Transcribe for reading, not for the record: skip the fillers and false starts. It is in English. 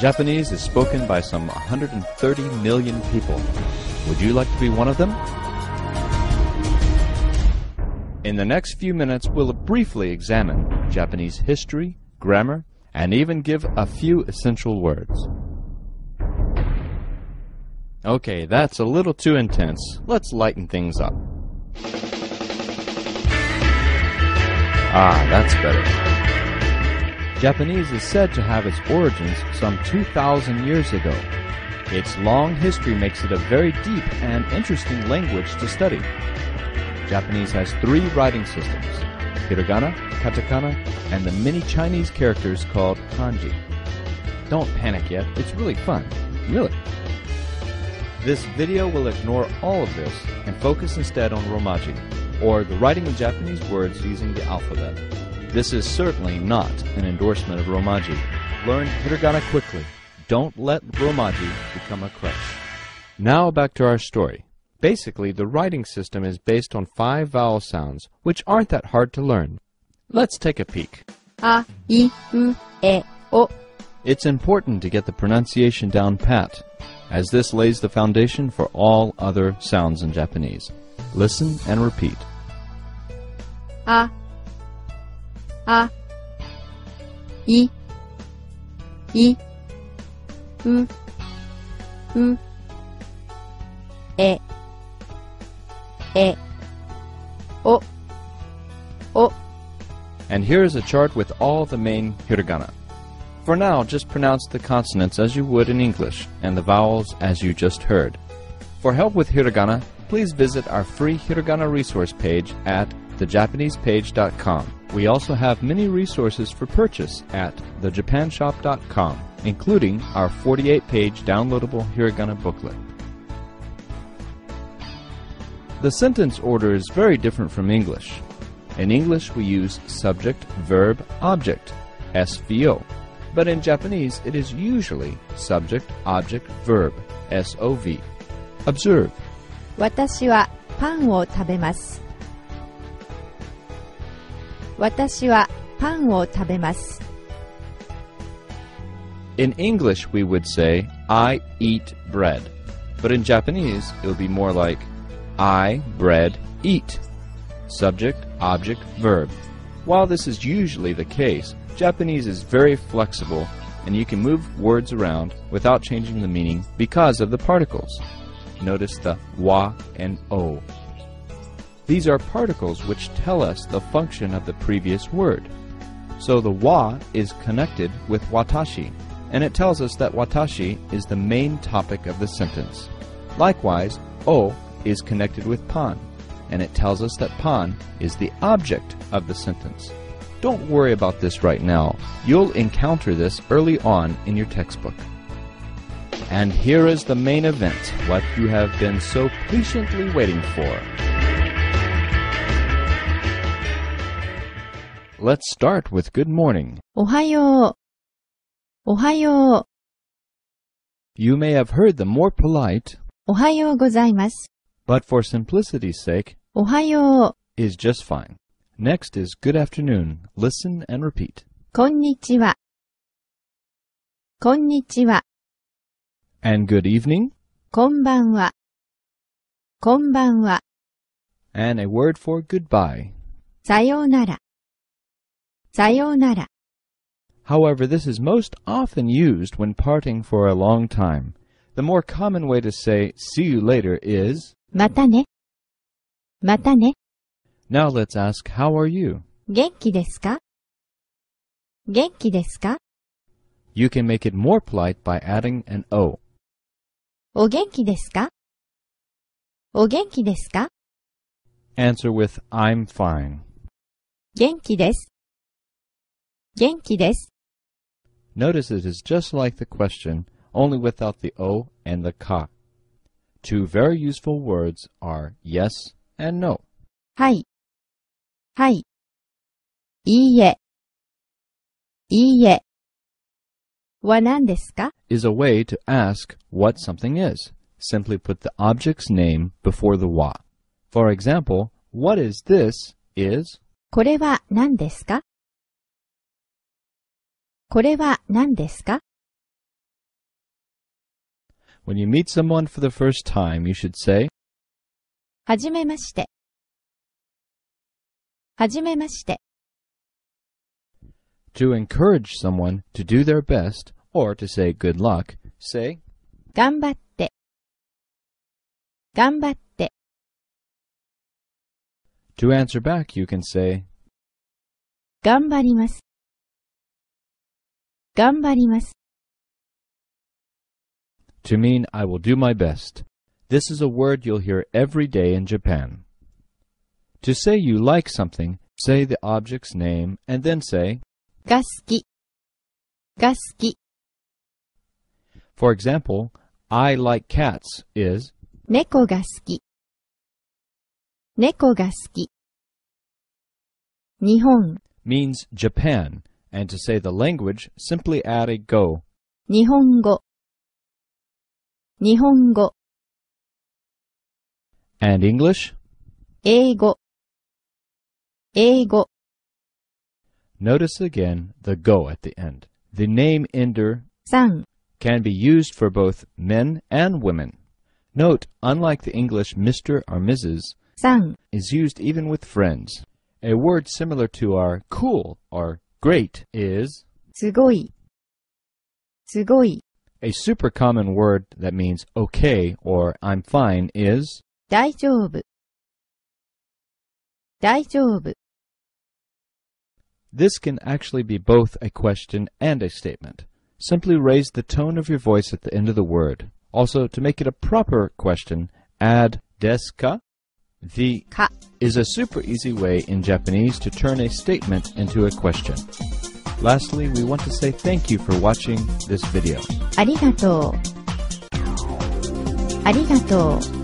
Japanese is spoken by some 130 million people. Would you like to be one of them? In the next few minutes, we'll briefly examine Japanese history, grammar, and even give a few essential words. Okay, that's a little too intense. Let's lighten things up. Ah, that's better. Japanese is said to have its origins some 2,000 years ago. Its long history makes it a very deep and interesting language to study. Japanese has 3 writing systems: hiragana, katakana, and the many Chinese characters called kanji. Don't panic yet, it's really fun. Really. This video will ignore all of this and focus instead on Romaji, or the writing of Japanese words using the alphabet. This is certainly not an endorsement of Romaji. Learn hiragana quickly. Don't let Romaji become a crutch. Now back to our story. Basically, the writing system is based on 5 vowel sounds, which aren't that hard to learn. Let's take a peek. A, I, U, E, O. It's important to get the pronunciation down pat, as this lays the foundation for all other sounds in Japanese. Listen and repeat. A, I, U, E, O, O. And here is a chart with all the main hiragana. For now, just pronounce the consonants as you would in English, and the vowels as you just heard. For help with hiragana, please visit our free hiragana resource page at thejapanesepage.com. We also have many resources for purchase at thejapanshop.com, including our 48-page downloadable hiragana booklet. The sentence order is very different from English. In English, we use subject, verb, object, SVO. But in Japanese, it is usually subject, object, verb, SOV. Observe. 私はパンを食べます。私はパンを食べます。 In English, we would say, I eat bread. But in Japanese, it would be more like, I, bread, eat. Subject, object, verb. While this is usually the case, Japanese is very flexible, and you can move words around without changing the meaning because of the particles. Notice the wa and o. These are particles which tell us the function of the previous word. So the wa is connected with watashi, and it tells us that watashi is the main topic of the sentence. Likewise, o is connected with pan, and it tells us that pan is the object of the sentence. Don't worry about this right now. You'll encounter this early on in your textbook. And here is the main event, what you have been so patiently waiting for. Let's start with good morning. おはよう。おはよう。 You may have heard the more polite, おはようございます。 but for simplicity's sake, おはよう。 is just fine. Next is good afternoon. Listen and repeat. こんにちは。こんにちは。 And good evening, こんばんは。こんばんは。 and a word for goodbye. さようなら。さようなら。 However, this is most often used when parting for a long time. The more common way to say see you later is, またね。またね。 now let's ask, how are you? 元気ですか？元気ですか？ You can make it more polite by adding an O. お元気ですか？お元気ですか？ Answer with I'm fine. 元気です。元気です。 Notice it is just like the question, only without the O and the ka. Two very useful words are yes and no. はい。はい。いいえ。いいえ。は何ですか？ is a way to ask what something is. Simply put the object's name before the wa. For example, what is this is, これは何ですか？これは何ですか？ When you meet someone for the first time, you should say, はじめまして。はじめまして。To encourage someone to do their best or to say good luck, say, 頑張って。頑張って。To answer back, you can say, 頑張ります。頑張ります。To mean I will do my best. This is a word you'll hear every day in Japan. To say you like something, say the object's name and then say, が好き。が好き。For example, I like cats is, 猫が好き。猫が好き。日本。means Japan, and to say the language, simply add a go. 日本語。日本語。And English? 英語。英語。Notice again the go at the end. The name ender さん。 can be used for both men and women. Note, unlike the English Mr. or Mrs., さん。 is used even with friends. A word similar to our cool or great is すごい。すごい。 a super common word that means okay or I'm fine is 大丈夫。大丈夫。 This can actually be both a question and a statement. Simply raise the tone of your voice at the end of the word. Also, to make it a proper question, add desu ka? The か。 is a super easy way in Japanese to turn a statement into a question. Lastly, we want to say thank you for watching this video. ありがとう。ありがとう。